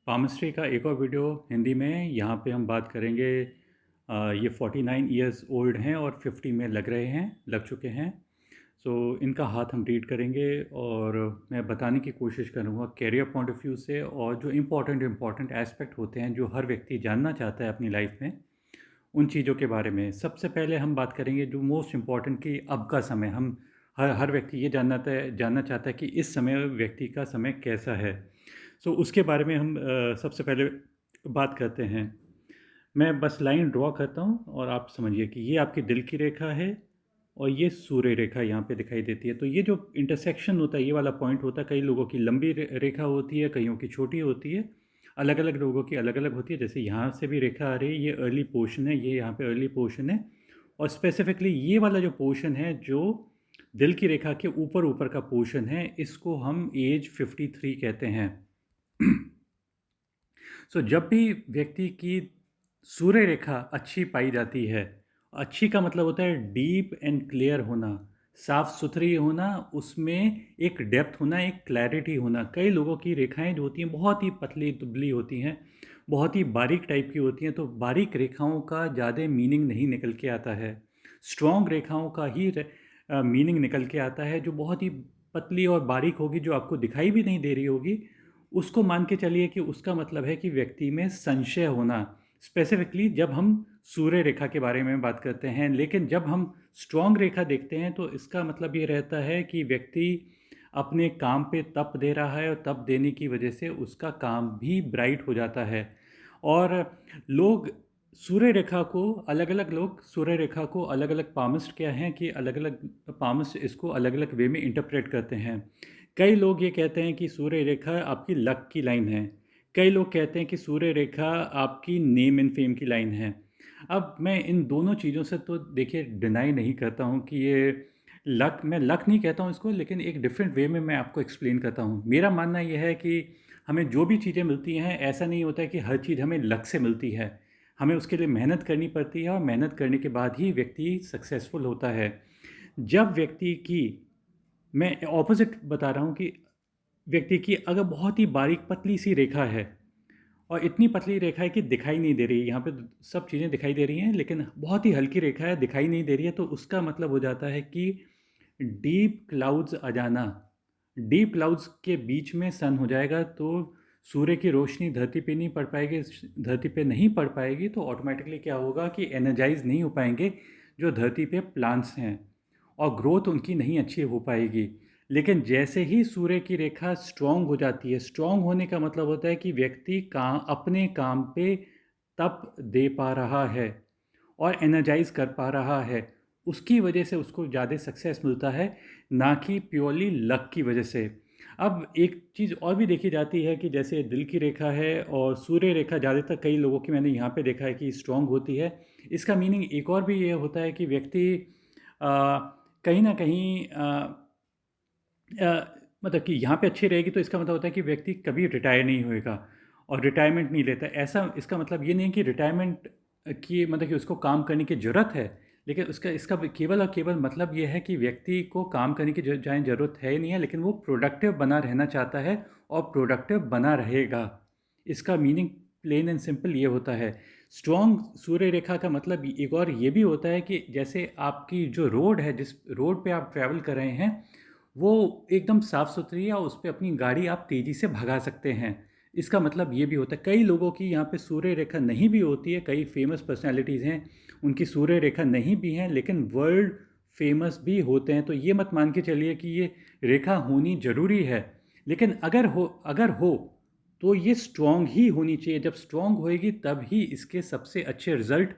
Palmistry का एक और वीडियो हिंदी में। यहाँ पे हम बात करेंगे। ये 49 इयर्स ओल्ड हैं और 50 में लग चुके हैं। सो इनका हाथ हम रीड करेंगे और मैं बताने की कोशिश करूँगा कैरियर पॉइंट ऑफ व्यू से, और जो इम्पोर्टेंट एस्पेक्ट होते हैं जो हर व्यक्ति जानना चाहता है अपनी लाइफ में, उन चीज़ों के बारे में। सबसे पहले हम बात करेंगे जो मोस्ट इम्पॉर्टेंट कि अब का समय। हम हर व्यक्ति ये जानना चाहता है कि इस समय व्यक्ति का समय कैसा है। सो उसके बारे में हम सबसे पहले बात करते हैं। मैं बस लाइन ड्रॉ करता हूँ और आप समझिए कि ये आपकी दिल की रेखा है और ये सूर्य रेखा यहाँ पे दिखाई देती है। तो ये जो इंटरसेक्शन होता है, ये वाला पॉइंट होता है, कई लोगों की लंबी रेखा होती है, कईयों की छोटी होती है, अलग अलग लोगों की अलग अलग होती है। जैसे यहाँ से भी रेखा आ रही है, ये अर्ली पोर्शन है, ये यहाँ पे अर्ली पोर्शन है। और स्पेसिफिकली ये वाला जो पोर्शन है, जो दिल की रेखा के ऊपर ऊपर का पोर्शन है, इसको हम एज 53 कहते हैं। सो जब भी व्यक्ति की सूर्य रेखा अच्छी पाई जाती है, अच्छी का मतलब होता है डीप एंड क्लियर होना, साफ सुथरी होना, उसमें एक डेप्थ होना, एक क्लैरिटी होना। कई लोगों की रेखाएं जो होती हैं बहुत ही पतली दुबली होती हैं, बहुत ही बारीक टाइप की होती हैं, तो बारीक रेखाओं का ज़्यादा मीनिंग नहीं निकल के आता है। स्ट्रॉन्ग रेखाओं का ही मीनिंग निकल के आता है। जो बहुत ही पतली और बारीक होगी, जो आपको दिखाई भी नहीं दे रही होगी, उसको मान के चलिए कि उसका मतलब है कि व्यक्ति में संशय होना। स्पेसिफिकली जब हम सूर्य रेखा के बारे में बात करते हैं, लेकिन जब हम स्ट्रॉन्ग रेखा देखते हैं तो इसका मतलब ये रहता है कि व्यक्ति अपने काम पे तप दे रहा है, और तप देने की वजह से उसका काम भी ब्राइट हो जाता है। और लोग सूर्य रेखा को अलग अलग लोग सूर्य रेखा को अलग अलग पामिस्ट क्या हैं कि अलग अलग पामिस्ट इसको अलग अलग वे में इंटरप्रेट करते हैं। कई लोग ये कहते हैं कि सूर्य रेखा आपकी लक की लाइन है। कई लोग कहते हैं कि सूर्य रेखा आपकी नेम एंड फेम की लाइन है। अब मैं इन दोनों चीज़ों से तो देखिए डिनाई नहीं करता हूँ कि ये लक, मैं लक नहीं कहता हूँ इसको, लेकिन एक डिफरेंट वे में मैं आपको एक्सप्लेन करता हूँ। मेरा मानना यह है कि हमें जो भी चीज़ें मिलती हैं, ऐसा नहीं होता है कि हर चीज़ हमें लक से मिलती है। हमें उसके लिए मेहनत करनी पड़ती है, और मेहनत करने के बाद ही व्यक्ति सक्सेसफुल होता है। जब व्यक्ति की, मैं ऑपोजिट बता रहा हूँ कि व्यक्ति की अगर बहुत ही बारीक पतली सी रेखा है, और इतनी पतली रेखा है कि दिखाई नहीं दे रही है, यहाँ पे सब चीज़ें दिखाई दे रही हैं लेकिन बहुत ही हल्की रेखा है, दिखाई नहीं दे रही है, तो उसका मतलब हो जाता है कि डीप क्लाउड्स आ जाना। डीप क्लाउड्स के बीच में सन हो जाएगा, तो सूर्य की रोशनी धरती पे नहीं पड़ पाएगी। धरती पे नहीं पड़ पाएगी तो ऑटोमेटिकली क्या होगा कि एनर्जाइज नहीं हो पाएंगे जो धरती पे प्लांट्स हैं, और ग्रोथ उनकी नहीं अच्छी हो पाएगी। लेकिन जैसे ही सूर्य की रेखा स्ट्रॉन्ग हो जाती है, स्ट्रॉन्ग होने का मतलब होता है कि व्यक्ति काम, अपने काम पे तप दे पा रहा है और एनर्जाइज कर पा रहा है, उसकी वजह से उसको ज़्यादा सक्सेस मिलता है, ना कि प्योरली लक की वजह से। अब एक चीज़ और भी देखी जाती है कि जैसे दिल की रेखा है और सूर्य रेखा, ज़्यादातर कई लोगों की मैंने यहाँ पे देखा है कि स्ट्रॉन्ग होती है। इसका मीनिंग एक और भी ये होता है कि व्यक्ति कहीं ना कहीं मतलब कि यहाँ पे अच्छी रहेगी, तो इसका मतलब होता है कि व्यक्ति कभी रिटायर नहीं होएगा और रिटायरमेंट नहीं लेता। ऐसा इसका मतलब ये नहीं कि रिटायरमेंट की मतलब कि उसको काम करने की ज़रूरत है, लेकिन उसका इसका केवल और केवल मतलब ये है कि व्यक्ति को काम करने की जाए ज़रूरत है ही नहीं है, लेकिन वो प्रोडक्टिव बना रहना चाहता है और प्रोडक्टिव बना रहेगा। इसका मीनिंग प्लेन एंड सिंपल ये होता है। स्ट्रॉन्ग सूर्य रेखा का मतलब एक और ये भी होता है कि जैसे आपकी जो रोड है, जिस रोड पे आप ट्रैवल कर रहे हैं, वो एकदम साफ़ सुथरी है और उस पे अपनी गाड़ी आप तेज़ी से भगा सकते हैं। इसका मतलब ये भी होता है। कई लोगों की यहाँ पे सूर्य रेखा नहीं भी होती है, कई फेमस पर्सनालिटीज़ हैं उनकी सूर्य रेखा नहीं भी हैं, लेकिन वर्ल्ड फेमस भी होते हैं। तो ये मत मान के चलिए कि ये रेखा होनी ज़रूरी है, लेकिन अगर हो तो ये स्ट्रॉन्ग ही होनी चाहिए। जब स्ट्रॉन्ग होएगी तब ही इसके सबसे अच्छे रिजल्ट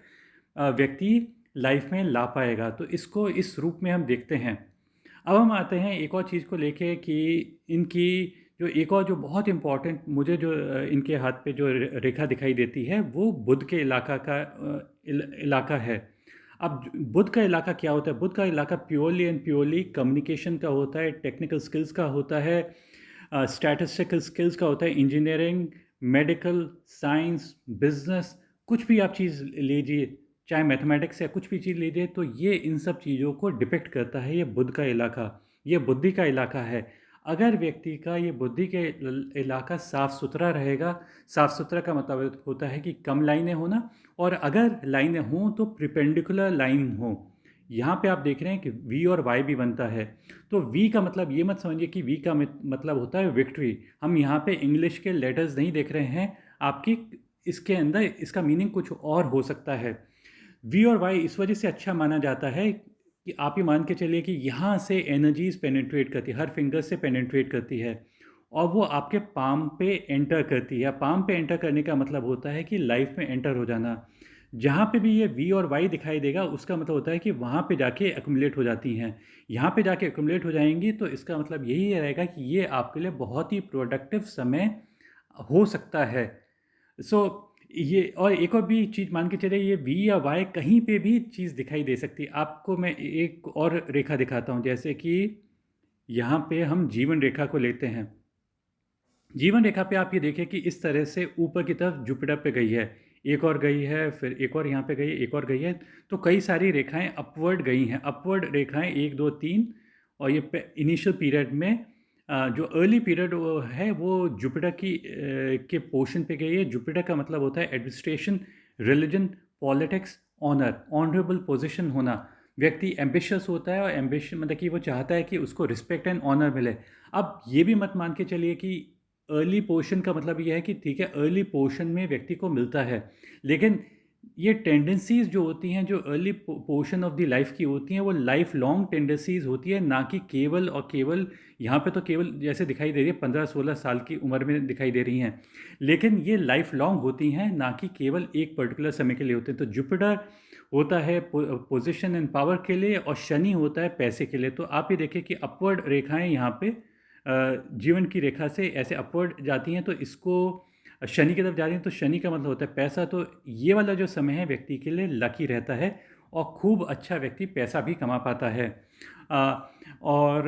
व्यक्ति लाइफ में ला पाएगा। तो इसको इस रूप में हम देखते हैं। अब हम आते हैं एक और चीज़ को लेके कि इनकी जो एक और जो बहुत इम्पोर्टेंट मुझे जो इनके हाथ पे जो रेखा दिखाई देती है, वो बुध के इलाका का इलाका है। अब बुध का इलाका क्या होता है? बुध का इलाका प्योरली एंड प्योरली कम्युनिकेशन का होता है, टेक्निकल स्किल्स का होता है, स्टैटिस्टिकल स्किल्स का होता है, इंजीनियरिंग, मेडिकल, साइंस, बिजनेस, कुछ भी आप चीज़ लीजिए, चाहे मैथमेटिक्स या कुछ भी चीज़ लीजिए, तो ये इन सब चीज़ों को डिपिक्ट करता है ये बुध का इलाका, ये बुद्धि का इलाका है। अगर व्यक्ति का ये बुद्धि के इलाका साफ़ सुथरा रहेगा, साफ़ सुथरा का मतलब होता है कि कम लाइनें होना, और अगर लाइनें हों तो परपेंडिकुलर लाइन हो। यहाँ पे आप देख रहे हैं कि वी और वाई भी बनता है। तो वी का मतलब ये मत समझिए कि वी का मतलब होता है विक्ट्री। हम यहाँ पे इंग्लिश के लेटर्स नहीं देख रहे हैं आपकी, इसके अंदर इसका मीनिंग कुछ और हो सकता है। वी और वाई इस वजह से अच्छा माना जाता है कि आप ये मान के चलिए कि यहाँ से एनर्जीज पेनिट्रेट करती है, हर फिंगर से पेनिट्रेट करती है, और वो आपके पाम पे एंटर करती है। पाम पे एंटर करने का मतलब होता है कि लाइफ में एंटर हो जाना। जहाँ पे भी ये वी और वाई दिखाई देगा उसका मतलब होता है कि वहाँ पे जाके एक्यूमुलेट हो जाती हैं। यहाँ पे जाके एक्यूमुलेट हो जाएंगी तो इसका मतलब यही रहेगा कि ये आपके लिए बहुत ही प्रोडक्टिव समय हो सकता है। सो ये, और एक और भी चीज़ मान के चले, ये वी या वाई कहीं पे भी चीज़ दिखाई दे सकती है आपको। मैं एक और रेखा दिखाता हूँ, जैसे कि यहाँ पे हम जीवन रेखा को लेते हैं। जीवन रेखा पे आप ये देखें कि इस तरह से ऊपर की तरफ जुपिटर पे गई है, एक और गई है, फिर एक और यहाँ पे गई है, एक और गई है। तो कई सारी रेखाएं अपवर्ड गई हैं, अपवर्ड रेखाएं 1 2 3। और ये इनिशियल पीरियड में जो अर्ली पीरियड है वो जुपिटर के पोर्शन पे गई है। जुपिटर का मतलब होता है administration, religion, politics, honour, honourable position होना। व्यक्ति एम्बिशियस होता है, और एम्बिशन मतलब कि वो चाहता है कि उसको रिस्पेक्ट एंड ऑनर मिले। अब ये भी मत मान के चलिए कि अर्ली पोर्शन का मतलब ये है कि ठीक है, अर्ली पोर्शन में व्यक्ति को मिलता है, लेकिन ये टेंडेंसीज जो होती हैं, जो early portion of the life की होती हैं, वो लाइफ लॉन्ग टेंडेंसीज होती है, ना कि केवल और केवल यहाँ पे तो केवल जैसे दिखाई दे रही है 15-16 साल की उम्र में दिखाई दे रही हैं, लेकिन ये लाइफ लॉन्ग होती हैं, ना कि केवल एक पर्टिकुलर समय के लिए होते हैं। तो जुपिटर होता है पोजिशन एंड पावर के लिए, और शनि होता है पैसे के लिए। तो आप ये देखिए कि अपवर्ड रेखाएं यहाँ पे जीवन की रेखा से ऐसे अपवर्ड जाती हैं, तो इसको शनि की तरफ जा रही हैं, तो शनि का मतलब होता है पैसा। तो ये वाला जो समय है व्यक्ति के लिए लकी रहता है, और खूब अच्छा व्यक्ति पैसा भी कमा पाता है। और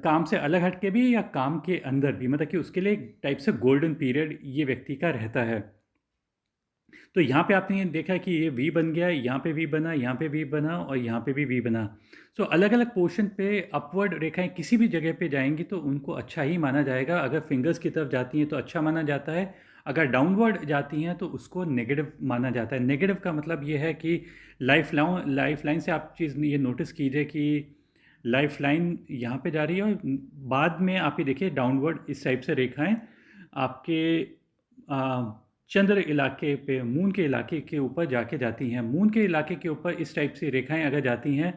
काम से अलग हट के भी या काम के अंदर भी, मतलब कि उसके लिए एक टाइप से गोल्डन पीरियड ये व्यक्ति का रहता है। तो यहाँ पे आपने ये देखा कि ये वी बन गया, यहाँ पे वी बना, यहाँ पे वी बना, और यहाँ पे भी वी बना। सो अलग अलग पोर्शन पे अपवर्ड रेखाएं किसी भी जगह पे जाएंगी तो उनको अच्छा ही माना जाएगा। अगर फिंगर्स की तरफ जाती हैं तो अच्छा माना जाता है, अगर डाउनवर्ड जाती हैं तो उसको नेगेटिव माना जाता है। नेगेटिव का मतलब ये है कि लाइफ लाइन से आप चीज़ ये नोटिस कीजिए कि लाइफ लाइन यहाँ पे जा रही है, और बाद में आप ये देखिए डाउनवर्ड इस टाइप से रेखाएं आपके चंद्र इलाके पे, मून के इलाके के ऊपर जाके जाती हैं। मून के इलाके के ऊपर इस टाइप से रेखाएं अगर जाती हैं,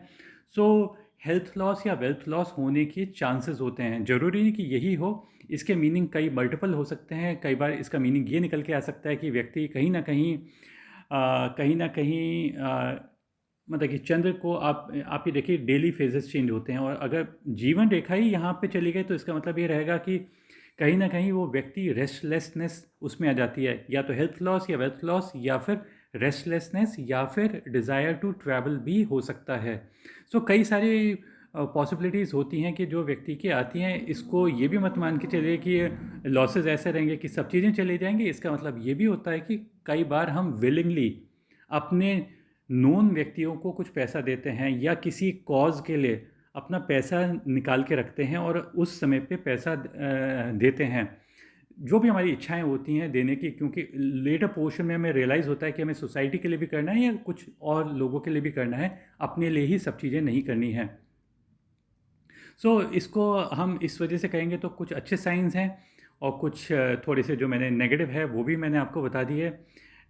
सो हेल्थ लॉस या वेल्थ लॉस होने के चांसेस होते हैं। ज़रूरी नहीं कि यही हो, इसके मीनिंग कई मल्टीपल हो सकते हैं। कई बार इसका मीनिंग ये निकल के आ सकता है कि व्यक्ति कहीं ना कहीं मतलब कि चंद्र को आप ये देखिए डेली फेजेस चेंज होते हैं, और अगर जीवन रेखा ही यहाँ पे चली गई तो इसका मतलब ये रहेगा कि कहीं ना कहीं वो व्यक्ति रेस्टलेसनेस उसमें आ जाती है, या तो हेल्थ लॉस या वेल्थ लॉस, या फिर रेस्टलेसनेस, या फिर डिज़ायर टू ट्रैवल भी हो सकता है। सो कई सारी पॉसिबिलिटीज़ होती हैं कि जो व्यक्ति की आती हैं। इसको ये भी मत मान के चलिए कि लॉसेस ऐसे रहेंगे कि सब चीज़ें चली जाएंगी। इसका मतलब ये भी होता है कि कई बार हम विलिंगली अपने नोन व्यक्तियों को कुछ पैसा देते हैं, या किसी कॉज के लिए अपना पैसा निकाल के रखते हैं और उस समय पे पैसा देते हैं। जो भी हमारी इच्छाएं होती हैं देने की, क्योंकि लेटर पोर्शन में हमें रियलाइज़ होता है कि हमें सोसाइटी के लिए भी करना है या कुछ और लोगों के लिए भी करना है, अपने लिए ही सब चीज़ें नहीं करनी है। सो इसको हम इस वजह से कहेंगे तो कुछ अच्छे साइंस हैं, और कुछ थोड़े से जो मैंने नेगेटिव है वो भी मैंने आपको बता दी है।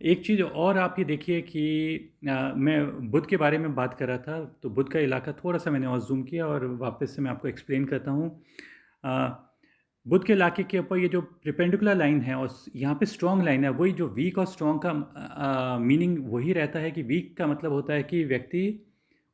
एक चीज़ और आप ये देखिए कि मैं बुध के बारे में बात कर रहा था, तो बुध का इलाका थोड़ा सा मैंने और जूम किया और वापस से मैं आपको एक्सप्लेन करता हूँ। बुध के इलाके के ऊपर ये जो परपेंडिकुलर लाइन है, और यहाँ पे स्ट्रॉन्ग लाइन है, वही जो वीक और स्ट्रॉन्ग का मीनिंग वही रहता है कि वीक का मतलब होता है कि व्यक्ति,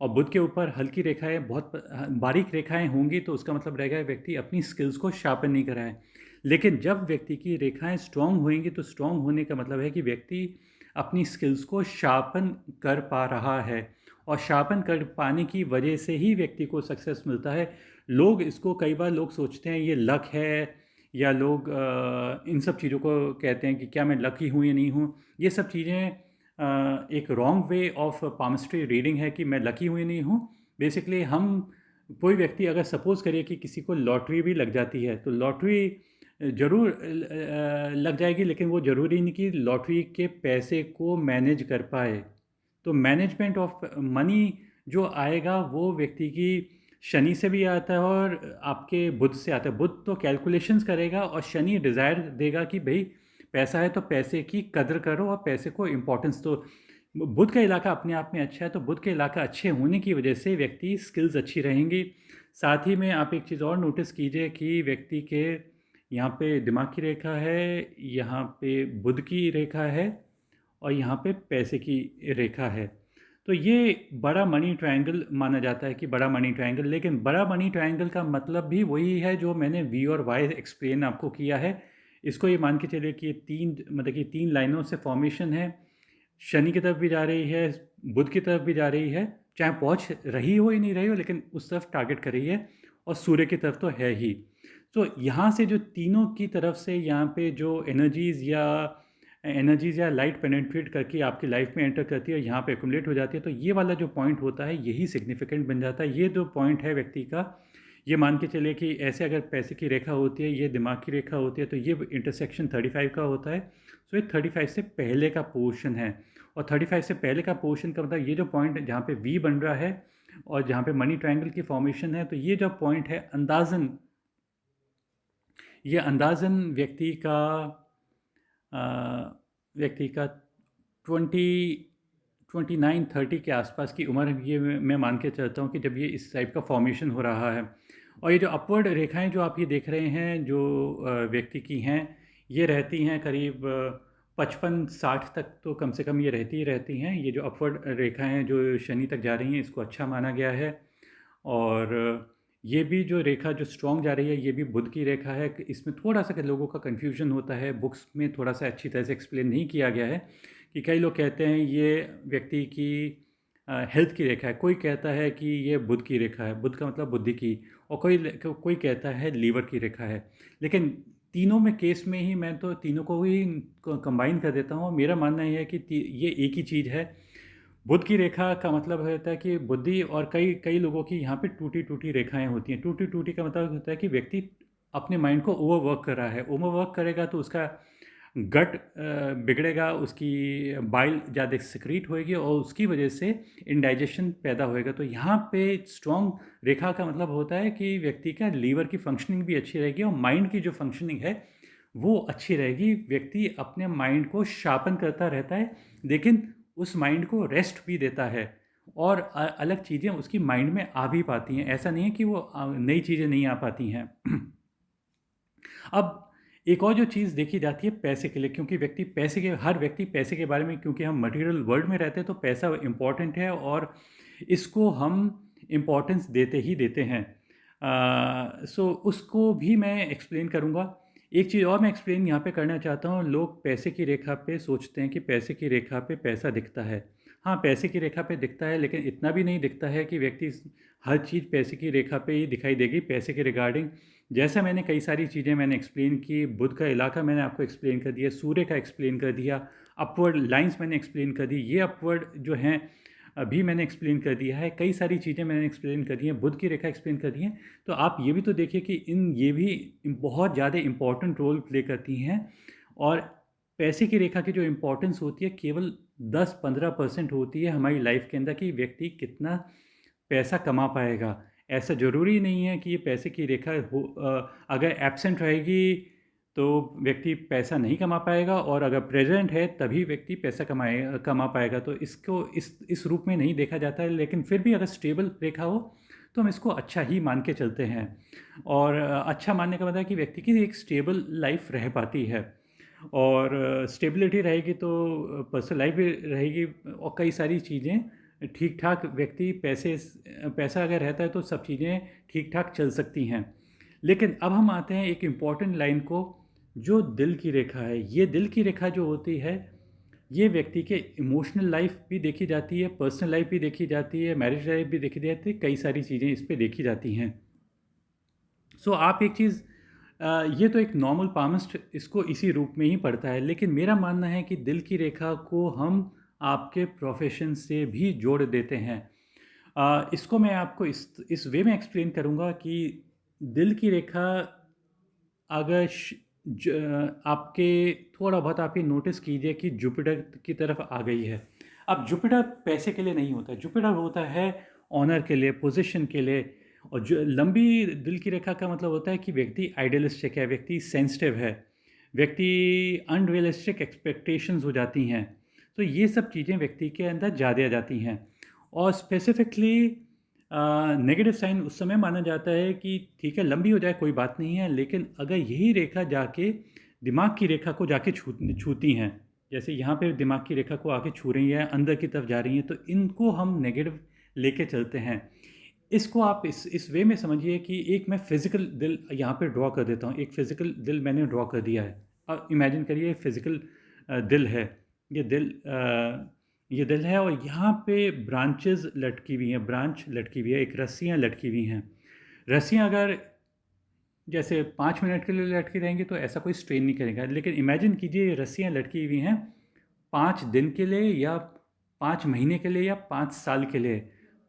और बुध के ऊपर हल्की रेखाएं, बहुत बारीक रेखाएं होंगी तो उसका मतलब रहेगा व्यक्ति अपनी स्किल्स को शार्पन नहीं करा है। लेकिन जब व्यक्ति की रेखाएं स्ट्रॉन्ग होंगी तो स्ट्रॉन्ग होने का मतलब है कि व्यक्ति अपनी स्किल्स को शार्पन कर पा रहा है, और शार्पन कर पाने की वजह से ही व्यक्ति को सक्सेस मिलता है। लोग इसको, कई बार लोग सोचते हैं ये लक है, या लोग इन सब चीज़ों को कहते हैं कि क्या मैं लकी हूँ या नहीं हूँ। ये सब चीज़ें एक wrong way of palmistry reading है कि मैं लकी हूँ या नहीं हूँ। बेसिकली हम कोई व्यक्ति अगर सपोज़ करिए कि किसी को लॉटरी भी लग जाती है, तो लॉटरी ज़रूर लग जाएगी, लेकिन वो ज़रूरी नहीं कि लॉटरी के पैसे को मैनेज कर पाए। तो मैनेजमेंट ऑफ मनी जो आएगा वो व्यक्ति की शनि से भी आता है और आपके बुध से आता है। बुध तो कैलकुलेशंस करेगा और शनि डिज़ायर देगा कि भाई पैसा है तो पैसे की कदर करो और पैसे को इम्पोर्टेंस। तो बुध का इलाका अपने आप में अच्छा है, तो बुध का इलाका अच्छे होने की वजह से व्यक्ति स्किल्स अच्छी रहेंगी। साथ ही में आप एक चीज़ और नोटिस कीजिए कि व्यक्ति के यहाँ पे दिमाग की रेखा है, यहाँ पे बुध की रेखा है और यहाँ पे पैसे की रेखा है। तो ये बड़ा मनी ट्रायंगल माना जाता है कि बड़ा मनी ट्रायंगल, लेकिन बड़ा मनी ट्रायंगल का मतलब भी वही है जो मैंने वी और वाई एक्सप्लेन आपको किया है। इसको ये मान के चलिए कि ये तीन, मतलब कि तीन लाइनों से फॉर्मेशन है। शनि की तरफ भी जा रही है, बुध की तरफ भी जा रही है, चाहे पहुंच रही हो या नहीं रही हो, लेकिन उस तरफ टारगेट कर रही है, और सूर्य की तरफ तो है ही। तो यहाँ से जो तीनों की तरफ से यहाँ पे जो एनर्जीज़ या लाइट पेनेट्रेट करके आपकी लाइफ में एंटर करती है, यहाँ पे एकुमुलेट हो जाती है, तो ये वाला जो पॉइंट होता है यही सिग्निफिकेंट बन जाता है। ये जो पॉइंट है व्यक्ति का, ये मान के चलिए कि ऐसे अगर पैसे की रेखा होती है, ये दिमाग की रेखा होती है, तो ये इंटरसेक्शन 35 का होता है। सो ये 35 से पहले का पोर्शन है, और 35 से पहले का पोर्शन का मतलब ये जो पॉइंट जहाँ पे वी बन रहा है और जहाँ पे मनी ट्रायंगल की फॉर्मेशन है, तो ये जो पॉइंट है अंदाजन, ये अंदाजन व्यक्ति का 29-30 के आसपास की उम्र, ये मैं मान के चलता हूँ कि जब ये इस टाइप का फॉर्मेशन हो रहा है। और ये जो अपवर्ड रेखाएं जो आप ये देख रहे हैं जो व्यक्ति की हैं, ये रहती हैं करीब 55-60 तक, तो कम से कम ये रहती ही रहती हैं। ये जो अपवर्ड रेखाएं हैं जो शनि तक जा रही हैं, इसको अच्छा माना गया है। और ये भी जो रेखा जो स्ट्रॉन्ग जा रही है, ये भी बुध की रेखा है। इसमें थोड़ा सा लोगों का कन्फ्यूजन होता है, बुक्स में थोड़ा सा अच्छी तरह से एक्सप्लेन नहीं किया गया है कि कई लोग कहते हैं ये व्यक्ति की हेल्थ की रेखा है, कोई कहता है कि ये बुध की रेखा है, बुध का मतलब बुद्धि की, और कोई कहता है लीवर की रेखा है। लेकिन तीनों में केस में ही मैं तो तीनों को ही कंबाइन कर देता हूँ। मेरा मानना ये है कि ये एक ही चीज़ है। बुध की रेखा का मतलब होता है कि बुद्धि, और कई कई लोगों की यहाँ पे टूटी टूटी रेखाएं होती हैं। टूटी टूटी का मतलब होता है कि व्यक्ति अपने माइंड को ओवरवर्क कर रहा है। ओवरवर्क करेगा तो उसका गट बिगड़ेगा, उसकी बाइल ज़्यादा सिक्रीट होएगी और उसकी वजह से इंडाइजेशन पैदा होएगा। तो यहाँ पे स्ट्रॉन्ग रेखा का मतलब होता है कि व्यक्ति का लीवर की फंक्शनिंग भी अच्छी रहेगी और माइंड की जो फंक्शनिंग है वो अच्छी रहेगी। व्यक्ति अपने माइंड को शार्पन करता रहता है, लेकिन उस माइंड को रेस्ट भी देता है, और अलग चीज़ें उसकी माइंड में आ भी पाती हैं। ऐसा नहीं है कि वो नई चीज़ें नहीं आ पाती हैं। अब एक और जो चीज़ देखी जाती है पैसे के लिए, क्योंकि हर व्यक्ति पैसे के बारे में, क्योंकि हम मटेरियल वर्ल्ड में रहते हैं तो पैसा इम्पॉर्टेंट है और इसको हम इम्पोर्टेंस देते ही देते हैं। सो उसको भी मैं एक्सप्लेन करूँगा। एक चीज़ और मैं एक्सप्लेन यहाँ पे करना चाहता हूँ। लोग पैसे की रेखा पे सोचते हैं कि पैसे की रेखा पे पैसा दिखता है। हाँ, पैसे की रेखा पे दिखता है, लेकिन इतना भी नहीं दिखता है कि व्यक्ति हर चीज़ पैसे की रेखा पे ही दिखाई देगी। पैसे के रिगार्डिंग जैसा मैंने कई सारी चीज़ें मैंने एक्सप्लेन की, बुध का इलाका मैंने आपको एक्सप्लेन कर दिया, सूर्य का एक्सप्लेन कर दिया, अपवर्ड लाइंस मैंने एक्सप्लेन कर दी, ये अपवर्ड जो हैं अभी मैंने एक्सप्लेन कर दिया है, कई सारी चीज़ें मैंने एक्सप्लेन कर दी हैं, बुध की रेखा एक्सप्लेन कर दी हैं। तो आप ये भी तो देखिए कि ये भी बहुत ज़्यादा इम्पॉर्टेंट रोल प्ले करती हैं। और पैसे की रेखा की जो इम्पोर्टेंस होती है केवल 10-15% होती है हमारी लाइफ के अंदर, कि व्यक्ति कितना पैसा कमा पाएगा। ऐसा ज़रूरी नहीं है कि ये पैसे की रेखा अगर एब्सेंट रहेगी तो व्यक्ति पैसा नहीं कमा पाएगा, और अगर प्रेजेंट है तभी व्यक्ति पैसा कमा पाएगा। तो इसको इस रूप में नहीं देखा जाता है, लेकिन फिर भी अगर स्टेबल रेखा हो तो हम इसको अच्छा ही मान के चलते हैं। और अच्छा मानने का मतलब है कि व्यक्ति की एक स्टेबल लाइफ रह पाती है, और स्टेबिलिटी रहेगी तो पर्सनल लाइफ भी रहेगी, और कई सारी चीज़ें ठीक ठाक व्यक्ति पैसा अगर रहता है तो सब चीज़ें ठीक ठाक चल सकती हैं। लेकिन अब हम आते हैं एक इम्पॉर्टेंट लाइन को, जो दिल की रेखा है। ये दिल की रेखा जो होती है, ये व्यक्ति के इमोशनल लाइफ भी देखी जाती है, पर्सनल लाइफ भी देखी जाती है, मैरिज लाइफ भी देखी जाती है, कई सारी चीज़ें इस पे देखी जाती हैं। सो आप एक चीज़, ये तो एक नॉर्मल पामिस्ट इसको इसी रूप में ही पढ़ता है, लेकिन मेरा मानना है कि दिल की रेखा को हम आपके प्रोफेशन से भी जोड़ देते हैं। इसको मैं आपको इस वे में एक्सप्लेन करूँगा कि दिल की रेखा अगर आपके थोड़ा बहुत आप ये नोटिस कीजिए कि जुपिटर की तरफ आ गई है। अब जुपिटर पैसे के लिए नहीं होता है, जुपिटर होता है ऑनर के लिए, पोजीशन के लिए। और जो लंबी दिल की रेखा का मतलब होता है कि व्यक्ति आइडियलिस्टिक है, व्यक्ति सेंसिटिव है, व्यक्ति अनरियलिस्टिक एक्सपेक्टेशंस हो जाती हैं। तो ये सब चीज़ें व्यक्ति के अंदर ज़्यादा आ जाती हैं। और स्पेसिफिकली नेगेटिव साइन उस समय माना जाता है कि ठीक है लंबी हो जाए कोई बात नहीं है, लेकिन अगर यही रेखा जाके दिमाग की रेखा को जाके छूती हैं, जैसे यहाँ पे दिमाग की रेखा को आके छू रही है, अंदर की तरफ जा रही हैं, तो इनको हम नेगेटिव लेके चलते हैं। इसको आप इस वे में समझिए कि एक मैं फिज़िकल दिल यहाँ पे ड्रॉ कर देता हूँ, एक फ़िज़िकल दिल मैंने ड्रॉ कर दिया है। अब इमेजिन करिए फिज़िकल दिल है, ये दिल ये दिल है और यहाँ पे ब्रांचेस लटकी हुई हैं, ब्रांच लटकी हुई है, एक रस्सियाँ लटकी हुई हैं। रस्सियाँ अगर जैसे 5 मिनट के लिए लटकी रहेंगी तो ऐसा कोई स्ट्रेन नहीं करेगा, लेकिन इमेजिन कीजिए ये रस्सियाँ लटकी हुई हैं 5 दिन के लिए या 5 महीने के लिए या 5 साल के लिए।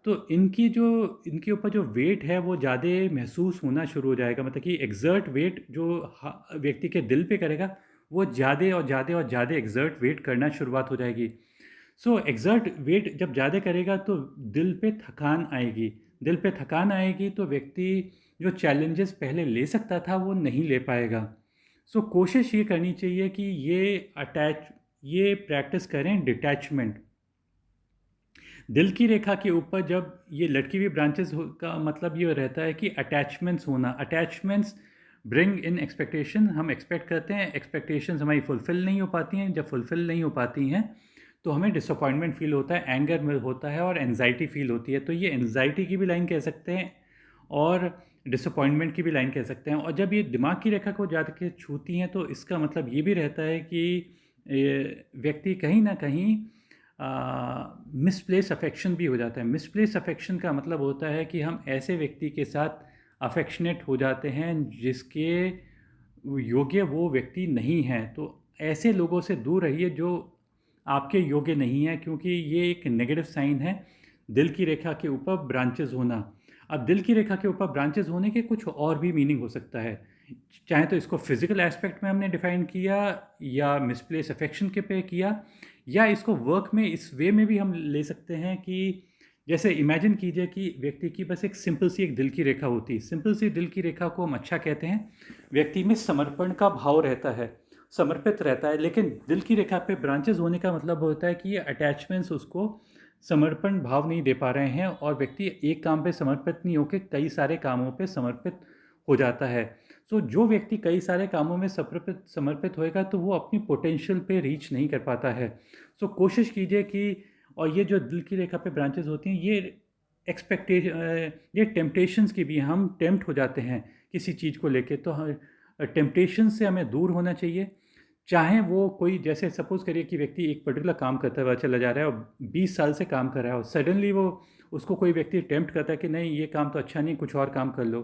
तो इनके ऊपर जो वेट है वो ज़्यादा महसूस होना शुरू हो जाएगा, मतलब कि एक्सर्ट वेट जो व्यक्ति के दिल पे करेगा वो ज़्यादा और ज़्यादा और ज़्यादा एक्सर्ट वेट करना शुरुआत हो जाएगी। सो एक्सर्ट वेट जब ज़्यादा करेगा तो दिल पे थकान आएगी। दिल पे थकान आएगी तो व्यक्ति जो चैलेंजेस पहले ले सकता था वो नहीं ले पाएगा। सो कोशिश ये करनी चाहिए कि ये प्रैक्टिस करें डिटैचमेंट। दिल की रेखा के ऊपर जब ये लटकी हुई ब्रांचेस का मतलब ये रहता है कि अटैचमेंट्स होना। अटैचमेंट्स ब्रिंग इन एक्सपेक्टेशन, हम एक्सपेक्ट करते हैं, एक्सपेक्टेशंस हमारी फुलफ़िल नहीं हो पाती हैं। जब फुलफ़िल नहीं हो पाती हैं तो हमें डिसअपॉइंटमेंट फील होता है, एंगर में होता है और एनजाइटी फील होती है। तो ये एनजाइटी की भी लाइन कह सकते हैं और डिसअपॉइंटमेंट की भी लाइन कह सकते हैं। और जब ये दिमाग की रेखा को जाके छूती हैं तो इसका मतलब ये भी रहता है कि व्यक्ति कहीं ना कहीं मिसप्लेस अफेक्शन भी हो जाता है। मिसप्लेस अफेक्शन का मतलब होता है कि हम ऐसे व्यक्ति के साथ अफेक्शनेट हो जाते हैं जिसके योग्य वो व्यक्ति नहीं है। तो ऐसे लोगों से दूर रहिए जो आपके योग्य नहीं है, क्योंकि ये एक नेगेटिव साइन है दिल की रेखा के ऊपर ब्रांचेस होना। अब दिल की रेखा के ऊपर ब्रांचेस होने के कुछ और भी मीनिंग हो सकता है। चाहे तो इसको फिजिकल एस्पेक्ट में हमने डिफाइन किया या मिसप्लेस अफेक्शन के पे किया, या इसको वर्क में इस वे में भी हम ले सकते हैं कि जैसे इमेजिन कीजिए कि व्यक्ति की बस एक सिंपल सी एक दिल की रेखा होती है। सिंपल सी दिल की रेखा को हम अच्छा कहते हैं, व्यक्ति में समर्पण का भाव रहता है, समर्पित रहता है। लेकिन दिल की रेखा पे ब्रांचेस होने का मतलब होता है कि ये अटैचमेंट्स उसको समर्पण भाव नहीं दे पा रहे हैं और व्यक्ति एक काम पे समर्पित नहीं होकर कई सारे कामों पे समर्पित हो जाता है। सो जो व्यक्ति कई सारे कामों में समर्पित समर्पित होएगा तो वो अपनी पोटेंशियल पे रीच नहीं कर पाता है। सो कोशिश कीजिए कि, और ये जो दिल की रेखा पे ब्रांचेस होती हैं ये एक्सपेक्टेशन, ये टेम्पटेशंस की भी, हम टेम्प्ट हो जाते हैं किसी चीज़ को लेके, तो टेम्पटेशन से हमें दूर होना चाहिए। चाहे वो कोई, जैसे सपोज़ करिए कि व्यक्ति एक पर्टिकुलर काम करता हुआ चला जा रहा है और 20 साल से काम कर रहा है और सडनली वो उसको कोई व्यक्ति टेम्प्ट करता है कि नहीं ये काम तो अच्छा नहीं, कुछ और काम कर लो,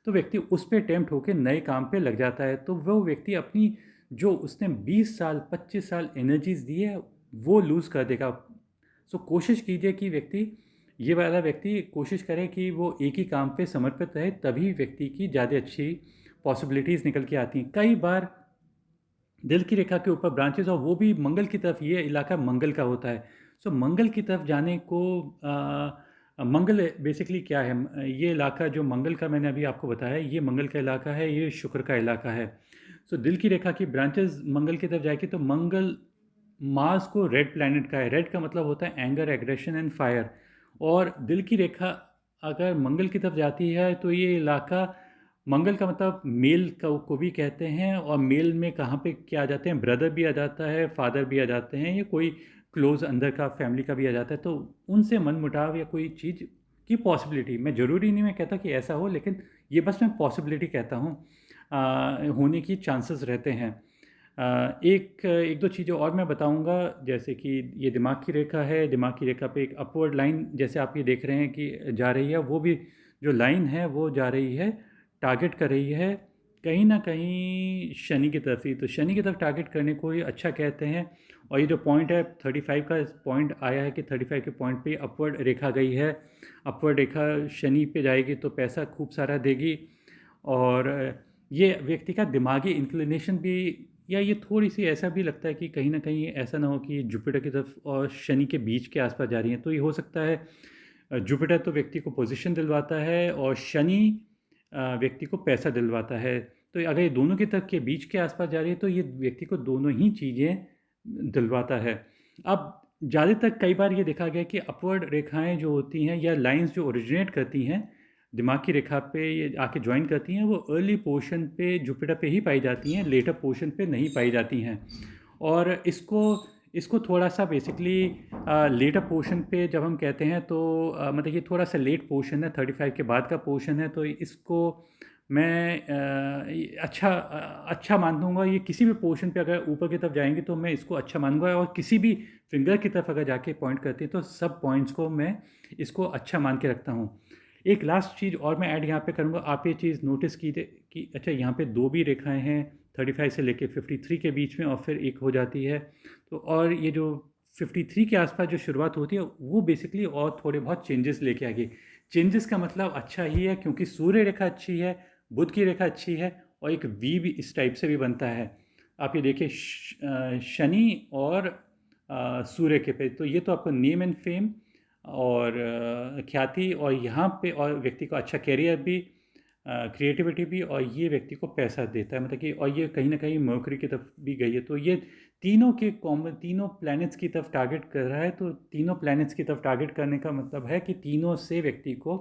तो व्यक्ति उस पे टेम्प्ट होकर नए काम पे लग जाता है। तो वो व्यक्ति अपनी जो उसने 20 साल 25 साल एनर्जीज दी है वो लूज़ कर देगा। सो कोशिश कीजिए कि व्यक्ति, ये वाला व्यक्ति कोशिश करे कि वो एक ही काम पे समर्पित रहे, तभी व्यक्ति की ज़्यादा अच्छी पॉसिबिलिटीज़ निकल के आती हैं। कई बार दिल की रेखा के ऊपर ब्रांचेस, और वो भी मंगल की तरफ, ये इलाका मंगल का होता है। सो मंगल की तरफ जाने को मंगल बेसिकली क्या है, ये इलाका जो मंगल का मैंने अभी आपको बताया, ये मंगल का इलाका है, ये शुक्र का इलाका है। सो दिल की रेखा की ब्रांचेस मंगल की तरफ जाएगी तो मंगल मार्स को रेड प्लैनेट का है। रेड का मतलब होता है एंगर, एग्रेशन एंड फायर। और दिल की रेखा अगर मंगल की तरफ जाती है तो ये इलाका, मंगल का मतलब मेल को भी कहते हैं, और मेल में कहाँ पे क्या आ जाते हैं, ब्रदर भी आ जाता है, फादर भी आ जाते हैं, या कोई क्लोज अंदर का फैमिली का भी आ जाता है। तो उनसे मनमुटाव या कोई चीज़ की पॉसिबिलिटी, मैं ज़रूरी नहीं मैं कहता कि ऐसा हो, लेकिन ये बस मैं पॉसिबिलिटी कहता हूँ, होने की चांसेस रहते हैं। एक एक दो चीज़ें और मैं बताऊंगा, जैसे कि ये दिमाग की रेखा है, दिमाग की रेखा पे एक अपवर्ड लाइन जैसे आप ये देख रहे हैं कि जा रही है, वो भी जो लाइन है वो जा रही है, टारगेट कर रही है कहीं न कहीं शनि की तरफ ही, तो शनि की तरफ टारगेट करने को ही अच्छा कहते हैं। और ये जो पॉइंट है 35 का पॉइंट आया है कि 35 के पॉइंट पे अपवर्ड रेखा गई है। अपवर्ड रेखा शनि पे जाएगी तो पैसा खूब सारा देगी। और ये व्यक्ति का दिमागी इंक्लिनेशन भी, या ये थोड़ी सी ऐसा भी लगता है कि कहीं ना कहीं ऐसा ना हो कि जुपिटर की तरफ और शनि के बीच के आसपास जा रही है, तो ये हो सकता है। जुपिटर तो व्यक्ति को पोजीशन दिलवाता है और शनि व्यक्ति को पैसा दिलवाता है। तो अगर ये दोनों की तरफ के बीच के आसपास जा रही है तो ये व्यक्ति को दोनों ही चीज़ें दिलवाता है। अब ज़्यादातर कई बार ये देखा गया कि अपवर्ड रेखाएं जो होती हैं या लाइंस जो ओरिजिनेट करती हैं दिमाग की रेखा पे ये आके ज्वाइन करती हैं, वो अर्ली पोर्शन पे जुपिटर पे ही पाई जाती हैं, लेटर पोर्शन पे नहीं पाई जाती हैं। और इसको इसको थोड़ा सा बेसिकली लेटर पोर्शन पे जब हम कहते हैं तो मतलब ये थोड़ा सा लेट पोर्शन है, 35 के बाद का पोर्शन है, तो इसको मैं अच्छा मान लूँगा। ये किसी भी पोर्शन पे अगर ऊपर की तरफ जाएंगे तो मैं इसको अच्छा मानूंगा, और किसी भी फिंगर की तरफ अगर जाके पॉइंट करते हैं तो सब पॉइंट्स को मैं इसको अच्छा मान के रखता हूँ। एक लास्ट चीज़ और मैं ऐड यहाँ पे करूँगा, आप ये चीज़ नोटिस की कि अच्छा यहाँ पे दो भी रेखाएं हैं 35 से लेके 53 के बीच में, और फिर एक हो जाती है। तो और ये जो 53 के आसपास जो शुरुआत होती है वो बेसिकली और थोड़े बहुत चेंजेस लेके आएगी। चेंजेस का मतलब अच्छा ही है, क्योंकि सूर्य रेखा अच्छी है, बुध की रेखा अच्छी है, और एक वी भी इस टाइप से भी बनता है। आप ये देखिए शनि और सूर्य के पे, तो ये तो आपको नेम एंड फेम और ख्याति, और यहाँ पे और व्यक्ति को अच्छा कैरियर भी, क्रिएटिविटी भी, और ये व्यक्ति को पैसा देता है, मतलब कि और ये कहीं ना कहीं मर्करी की तरफ भी गई है। तो ये तीनों के कॉमन, तीनों प्लैनेट्स की तरफ टारगेट कर रहा है। तो तीनों प्लैनेट्स की तरफ टारगेट करने का मतलब है कि तीनों से व्यक्ति को,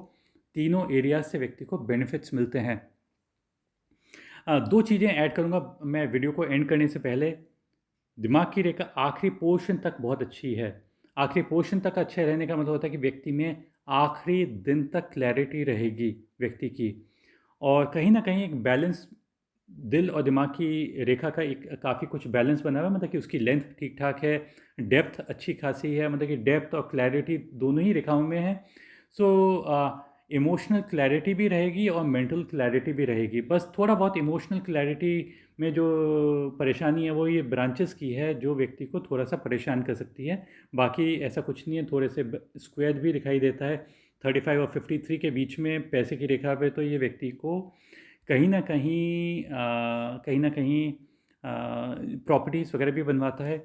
तीनों एरियाज से व्यक्ति को बेनिफिट्स मिलते हैं। दो चीज़ें ऐड करूँगा मैं वीडियो को एंड करने से पहले। दिमाग की रेखा आखिरी पोर्शन तक बहुत अच्छी है। आखिरी पोर्शन तक अच्छे रहने का मतलब होता है कि व्यक्ति में आखिरी दिन तक क्लैरिटी रहेगी व्यक्ति की, और कहीं ना कहीं एक बैलेंस, दिल और दिमाग की रेखा का एक काफ़ी कुछ बैलेंस बना हुआ है, मतलब कि उसकी लेंथ ठीक ठाक है, डेप्थ अच्छी खासी है, मतलब कि डेप्थ और क्लैरिटी दोनों ही रेखाओं में है। सो इमोशनल क्लैरिटी भी रहेगी और मेंटल क्लैरिटी भी रहेगी। बस थोड़ा बहुत इमोशनल क्लैरिटी में जो परेशानी है वो ये ब्रांचेस की है, जो व्यक्ति को थोड़ा सा परेशान कर सकती है। बाकी ऐसा कुछ नहीं है, थोड़े से स्क्वायर भी दिखाई देता है 35 और 53 के बीच में पैसे की रेखा पे, तो ये व्यक्ति को कहीं ना कहीं प्रॉपर्टीज़ वगैरह भी बनवाता है।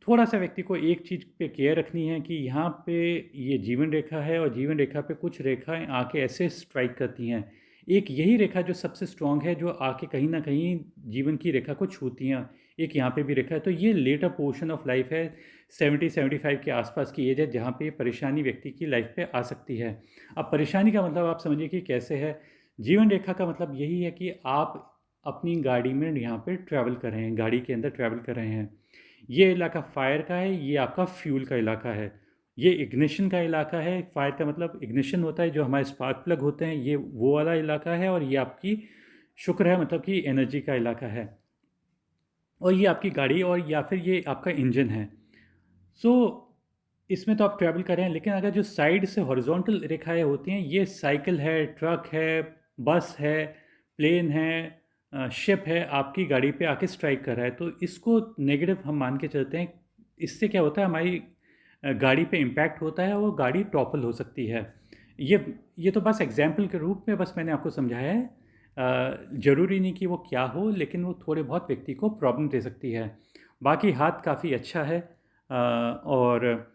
थोड़ा सा व्यक्ति को एक चीज़ पे केयर रखनी है कि यहाँ पे ये जीवन रेखा है, और जीवन रेखा पे कुछ रेखाएं आके ऐसे स्ट्राइक करती हैं। एक यही रेखा जो सबसे स्ट्रांग है, जो आके कहीं ना कहीं जीवन की रेखा को छूती हैं। एक यहाँ पे भी रेखा है, तो ये लेटर पोर्शन ऑफ लाइफ है, 70-75 के आसपास की एज है, जहाँ पे परेशानी व्यक्ति की लाइफ पे आ सकती है। अब परेशानी का मतलब आप समझिए कि कैसे है। जीवन रेखा का मतलब यही है कि आप अपनी गाड़ी में यहाँ पे ट्रैवल कर रहे हैं, गाड़ी के अंदर ट्रैवल कर रहे हैं। ये इलाका फायर का है, ये आपका फ्यूल का इलाका है। ये इग्निशन का इलाका है। फायर का मतलब इग्निशन होता है, जो हमारे स्पार्क प्लग होते हैं, ये वो वाला इलाका है। और ये आपकी शुक्र है, मतलब कि एनर्जी का इलाका है। और ये आपकी गाड़ी, और या फिर ये आपका इंजन है। सो इसमें तो आप ट्रैवल कर रहे हैं, लेकिन अगर जो साइड से हॉरिजॉन्टल रेखाएं होती हैं, ये साइकिल है, ट्रक है, बस है, प्लेन है, शिप है, आपकी गाड़ी पे आके स्ट्राइक कर रहा है, तो इसको नेगेटिव हम मान के चलते हैं। इससे क्या होता है, हमारी गाड़ी पे इम्पैक्ट होता है, और गाड़ी टॉपल हो सकती है। ये ये तो बस एग्जाम्पल के रूप में बस मैंने आपको समझाया है। ज़रूरी नहीं कि वो क्या हो, लेकिन वो थोड़े बहुत व्यक्ति को प्रॉब्लम दे सकती है। बाकी हाथ काफ़ी अच्छा है। और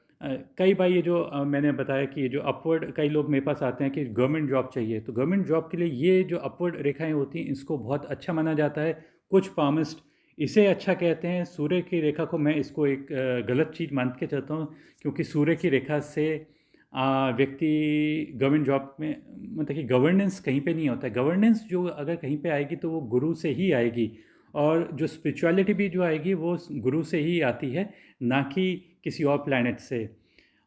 कई बार ये जो मैंने बताया कि ये जो अपवर्ड, कई लोग मेरे पास आते हैं कि गवर्नमेंट जॉब चाहिए, तो गवर्नमेंट जॉब के लिए ये जो अपवर्ड रेखाएं होती हैं इसको बहुत अच्छा माना जाता है। कुछ पामिस्ट इसे अच्छा कहते हैं। सूर्य की रेखा को मैं इसको एक गलत चीज़ मान के चलता हूँ, क्योंकि सूर्य की रेखा से व्यक्ति गवर्नमेंट जॉब में, मतलब कि गवर्नेंस कहीं पे नहीं होता है। गवर्नेंस जो अगर कहीं पे आएगी तो वो गुरु से ही आएगी, और जो स्पिरिचुअलिटी भी जो आएगी वो गुरु से ही आती है, ना कि किसी और प्लैनेट से।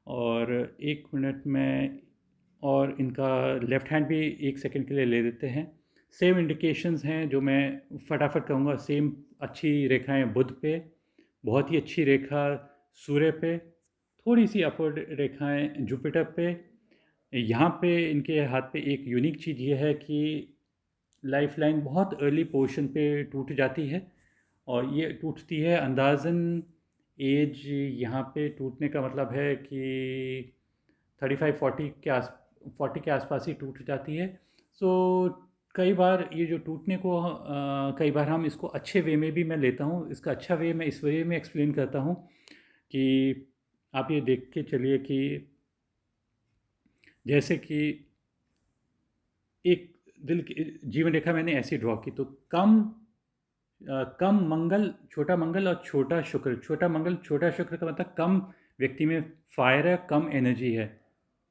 और एक मिनट में, और इनका लेफ़्ट हैंड भी एक सेकंड के लिए ले लेते हैं। सेम इंडिकेशंस हैं जो मैं फटाफट कहूँगा। सेम अच्छी रेखाएं बुध पे, बहुत ही अच्छी रेखा सूर्य पे, थोड़ी सी अपवर्ड रेखाएं जुपिटर पे। यहाँ पे इनके हाथ पे एक यूनिक चीज़ ये है कि लाइफ लाइन बहुत अर्ली पोर्शन पे टूट जाती है, और ये टूटती है अंदाज़न एज, यहाँ पे टूटने का मतलब है कि 35-40 के 40 के आसपास ही टूट जाती है। सो कई बार ये जो टूटने को कई बार हम इसको अच्छे वे में भी मैं लेता हूँ। इसका अच्छा वे मैं इस वे में एक्सप्लेन करता हूँ कि आप ये देख के चलिए कि जैसे कि एक दिल की जीवन रेखा मैंने ऐसी ड्रॉ की, तो कम मंगल, छोटा मंगल और छोटा शुक्र। छोटा मंगल छोटा शुक्र का मतलब कम व्यक्ति में फायर है, कम एनर्जी है।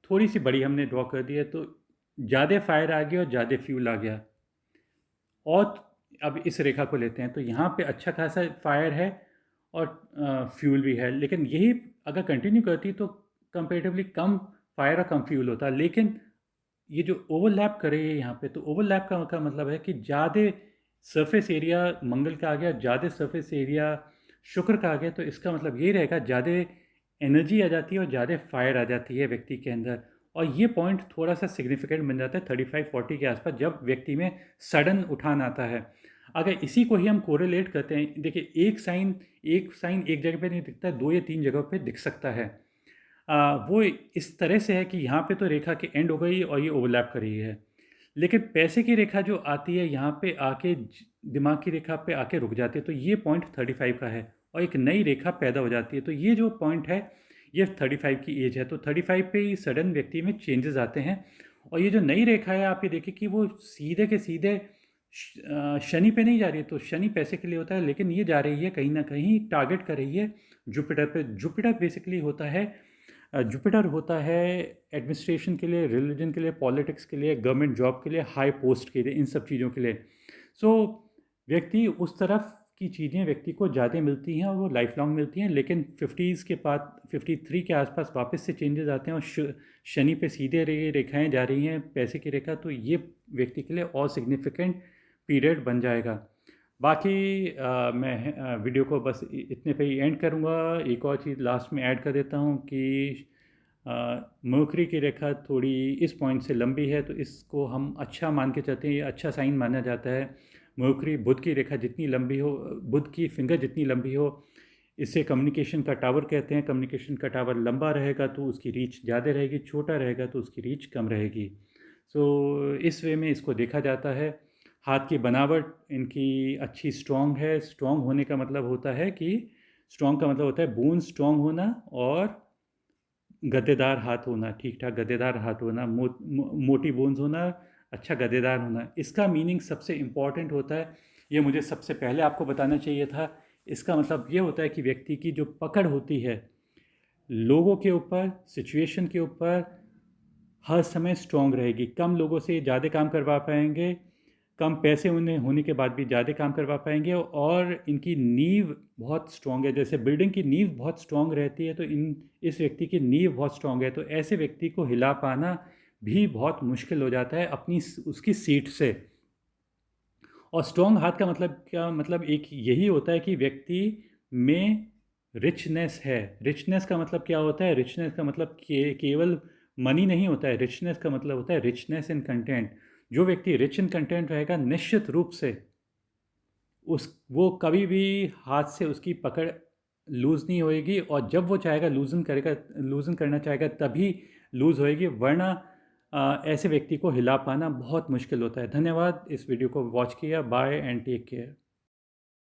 थोड़ी सी बड़ी हमने ड्रॉ कर दी है, तो ज़्यादा फायर आ गया और ज़्यादा फ्यूल आ गया। और अब इस रेखा को लेते हैं, तो यहाँ पे अच्छा खासा फायर है और फ्यूल भी है, लेकिन यही अगर कंटिन्यू करती तो कंपेरेटिवली कम फायर और कम फ्यूल होता। लेकिन ये जो ओवरलैप कर रही है यहाँ पे, तो ओवरलैप का मतलब है कि ज़्यादा सरफेस एरिया मंगल का आ गया, ज़्यादा सरफेस एरिया शुक्र का आ गया, तो इसका मतलब यही रहेगा ज़्यादा एनर्जी आ जाती है और ज़्यादा फायर आ जाती है व्यक्ति के अंदर। और ये पॉइंट थोड़ा सा सिग्निफिकेंट बन जाता है 35-40 के आसपास, जब व्यक्ति में सडन उठान आता है। अगर इसी को ही हम कोरिलेट करते हैं, देखिए एक साइन एक जगह पे नहीं दिखता, 2 या 3 जगह पे दिख सकता है। वो इस तरह से है कि यहाँ पे तो रेखा की एंड हो गई और ये ओवरलैप कर रही है, लेकिन पैसे की रेखा जो आती है यहाँ पे आके दिमाग की रेखा पे आके रुक जाती है, तो ये पॉइंट 35 का है और एक नई रेखा पैदा हो जाती है। तो ये जो पॉइंट है ये 35 की एज है, तो 35 पे ही सडन व्यक्ति में चेंजेस आते हैं। और ये जो नई रेखा है, आप ये देखिए कि वो सीधे के सीधे शनि पे नहीं जा रही है, तो शनि पैसे के लिए होता है, लेकिन ये जा रही है कहीं ना कहीं टारगेट कर रही है जुपिटर पे। जुपिटर बेसिकली होता है, जुपिटर होता है एडमिनिस्ट्रेशन के लिए, रिलीजन के लिए, पॉलिटिक्स के लिए, गवर्नमेंट जॉब के लिए, हाई पोस्ट के लिए, इन सब चीज़ों के लिए। सो व्यक्ति उस तरफ की चीज़ें व्यक्ति को ज़्यादा मिलती हैं और वो लाइफ लॉन्ग मिलती हैं, लेकिन 50s के बाद 53 के आसपास वापस से चेंजेस आते हैं और शनि पे सीधे रेखाएं जा रही हैं पैसे की रेखा, तो ये व्यक्ति के लिए और सिग्निफिकेंट पीरियड बन जाएगा। बाकी मैं वीडियो को बस इतने पे ही एंड करूँगा। एक और चीज़ लास्ट में ऐड कर देता हूँ कि मर्करी की रेखा थोड़ी इस पॉइंट से लंबी है, तो इसको हम अच्छा मान के चलते हैं, ये अच्छा साइन माना जाता है। मर्करी, बुध की रेखा जितनी लंबी हो, बुध की फिंगर जितनी लंबी हो, इसे कम्युनिकेशन का टावर कहते हैं। कम्युनिकेशन का टावर लंबा रहेगा तो उसकी रीच ज़्यादा रहेगी, छोटा रहेगा तो उसकी रीच कम रहेगी। सो इस वे में इसको देखा जाता है। हाथ की बनावट इनकी अच्छी स्ट्रॉन्ग है। स्ट्रॉन्ग होने का मतलब होता है कि स्ट्रॉन्ग का मतलब होता है बोन स्ट्रॉन्ग होना और गद्देदार हाथ होना, ठीक ठाक गद्देदार हाथ होना, मोटी बोन्स होना, अच्छा गद्देदार होना। इसका मीनिंग सबसे इम्पॉर्टेंट होता है, ये मुझे सबसे पहले आपको बताना चाहिए था। इसका मतलब ये होता है कि व्यक्ति की जो पकड़ होती है लोगों के ऊपर, सिचुएशन के ऊपर, हर समय स्ट्रॉन्ग रहेगी। कम लोगों से ज़्यादा काम करवा पाएंगे, कम पैसे उन्हें होने के बाद भी ज़्यादा काम करवा पाएंगे, और इनकी नींव बहुत स्ट्रॉन्ग है। जैसे बिल्डिंग की नींव बहुत स्ट्रॉन्ग रहती है, तो इस व्यक्ति की नींव बहुत स्ट्रॉन्ग है, तो ऐसे व्यक्ति को हिला पाना भी बहुत मुश्किल हो जाता है अपनी उसकी सीट से। और स्ट्रॉन्ग हाथ का मतलब क्या, मतलब एक यही होता है कि व्यक्ति में रिचनेस है। रिचनेस का मतलब क्या होता है? रिचनेस का मतलब केवल मनी नहीं होता है। रिचनेस का मतलब होता है रिचनेस इन कंटेंट। जो व्यक्ति रिच इन कंटेंट रहेगा, निश्चित रूप से वो कभी भी हाथ से उसकी पकड़ लूज़ नहीं होएगी, और जब वो चाहेगा लूज़न करना चाहेगा तभी लूज़ होएगी, वरना ऐसे व्यक्ति को हिला पाना बहुत मुश्किल होता है। धन्यवाद इस वीडियो को वॉच किया। Bye and take care.